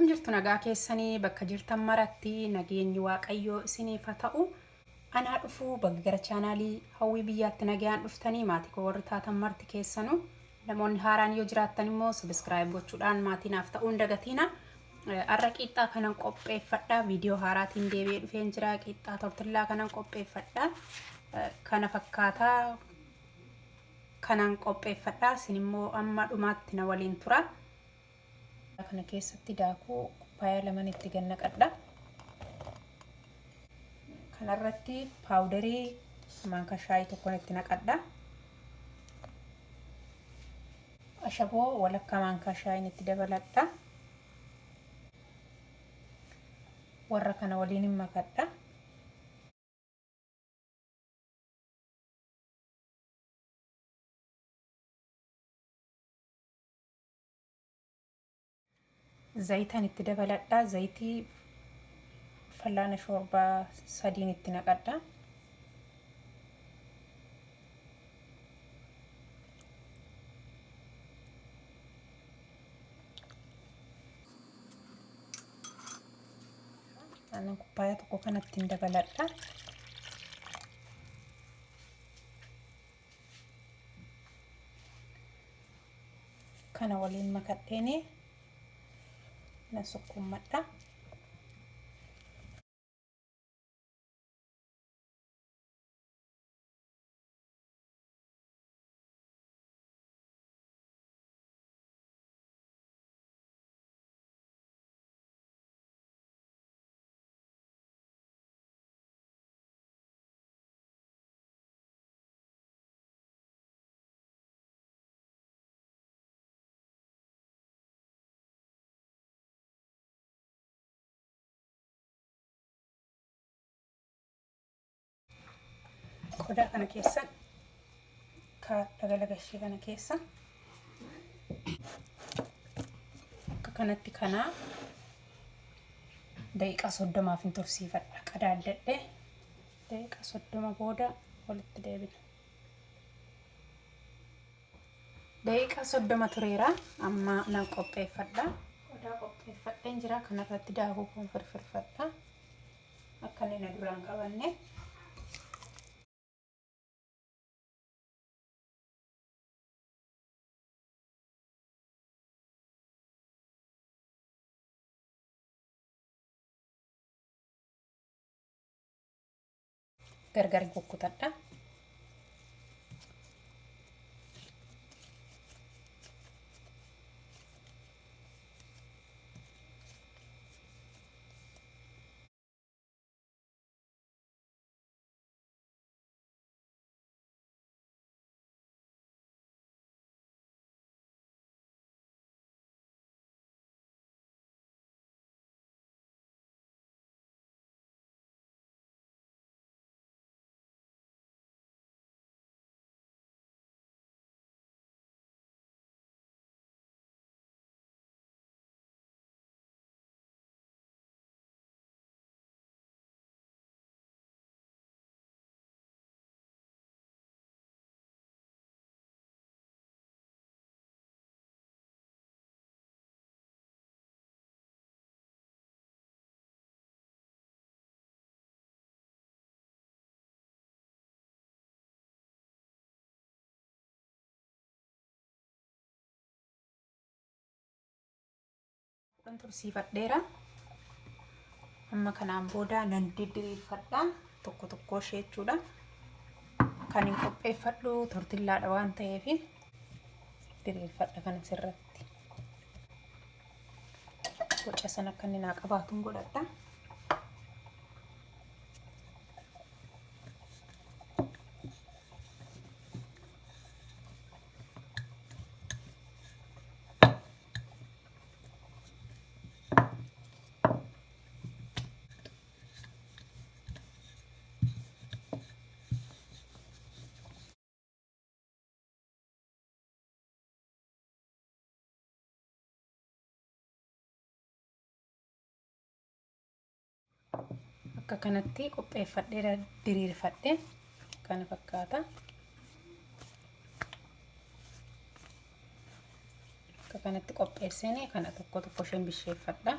Akkam jirtu nagaa keessanii bakka jirtan maratti nageenyi waaqayyoo isiniif haa ta'u. Anaa dhufuu bakka gara chaanaalii hawwii biyyaatti nagaan dhuftanii maatii koo warri taatan marti keessanuu namoonni haaraan yoo jiraattan immoo subscribe gochuudhaan maatiinaaf ta'uun dagatiina. Arra qiixxaa kanan qopheeffadhaa viidiyoo haaraatiin deebi'ee dhufeen jira. Qiixxaa tortillaa kanan qopheeffadhaa kana fakkaataa kanan qopheeffadhaa isin immoo amma dhumaatti na waliin tura. Kana keessatti daakuu paaya laman itti gannaqadha. Kanarratti paawudarii maanka shaayii tokkoon itti naqadha. Ashaboo walakkaa maanka shaayiin itti dabaladha. Warra kana waliin makadha. Zayitaan itti dabaladha. Zayitii fallaana shorbaa sadiin itti naqadha. Aannan kuppaaya tokko kanatti hin dabaladha. Kana waliin makadheeni na sukkummadha. Qodaa kana keessa dagalagashee kana keessa akka kanatti kana daqiiqaa 30 hin tursiifadha. Qadaadadhee daqiiqaa 30 booda walitti deebina. Daqiiqaa 30 tureera. Amma nan qopheeffadha. Qodaa qopheeffadheen jira. Kanarratti daakuu kun firfirfadha. Akka inni na duraan qabanne. Gargar kukkutadha. Tursiifadheera. Amma kanaan booda nan diriirfadha. Tokko tokko ishee jechuudha. Kan hin qopheeffadhu tortillaadha waan ta'eef diriirfadha kana sirratti. Boca sana akka inni naa qabaatuun godhadha. Akka kanatti qopheeffadhee diriirfadhe kana fakkaata. akka kanatti qopheessine kana tokko tokko shembisheeffadha.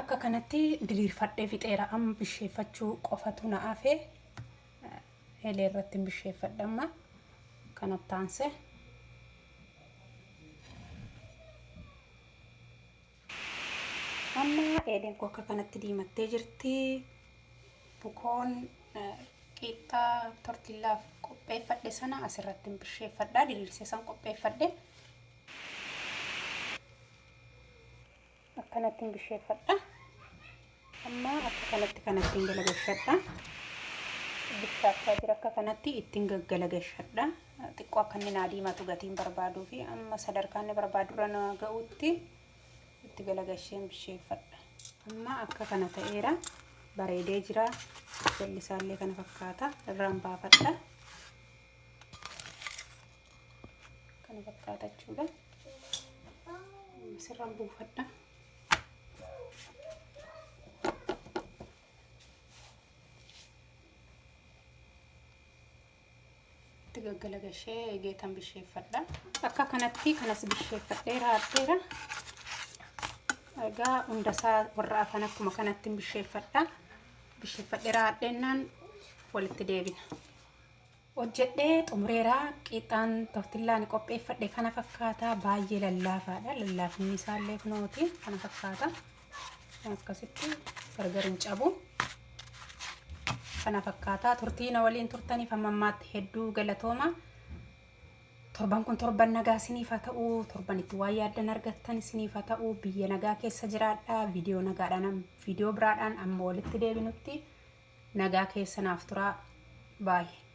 Akka kanatti diriirfadhee fixeera. Amma bisheeffachuu qofatu na hafe. Eelee irratti bisheeffadha amma kanatti aanse. Amma eeleen koo akka kanatti diimattee jirti. Bukoon qiixxaa tortillaaf qopheeffadhe sana asirratti bisheeffadha. Diriirsee san qopheeffadhe. Akkanatti bisheeffadha. Amma akka kanatti galagalfadha. Bishaafaa jira akka kanatti ittiin gaggalagashadha. Xiqqoo akka inni naa diimatu gatiin barbaaduu fi amma sadarkaan inni barbaadu irra na ga'utti itti galagasheen bisheeffadha. Amma akka kana ta'eera. Bareedee jira. Jallisaallee kana fakkaata. Irraan baafadha. Kana fakkaata jechuudha. Asirraan buufadha. Gaggalagashee eegeetan bisheeffadha. Akka kanatti kanas bisheeffadheera hadheera. Egaa hundasaa warra afan akkuma kanatti bisheeffadha. Bisheeffadheera hadheennaan walitti deebina. Hojjedhee xumureera. Qiixxaan tortillaan qopheeffadhe kana fakkaata. Baayyee lallaafaadha. Lallaafni isaallee kunooti kana fakkaata. Akkasitti gargar hin cabu. Kana fakkaata. Turtii na waliin turtaniif amma ammaatti hedduu galatooma. torban kun torban nagaa isiniif haa ta'u, torban itti waa yaaddan argattan isiniif haa ta'u, biyya nagaa keessa jiraadhaa. Viidiyoo nagaadhaan viidiyoo biraadhaan amma walitti deebinutti nagaa keessanaaf turaa. Baayyee.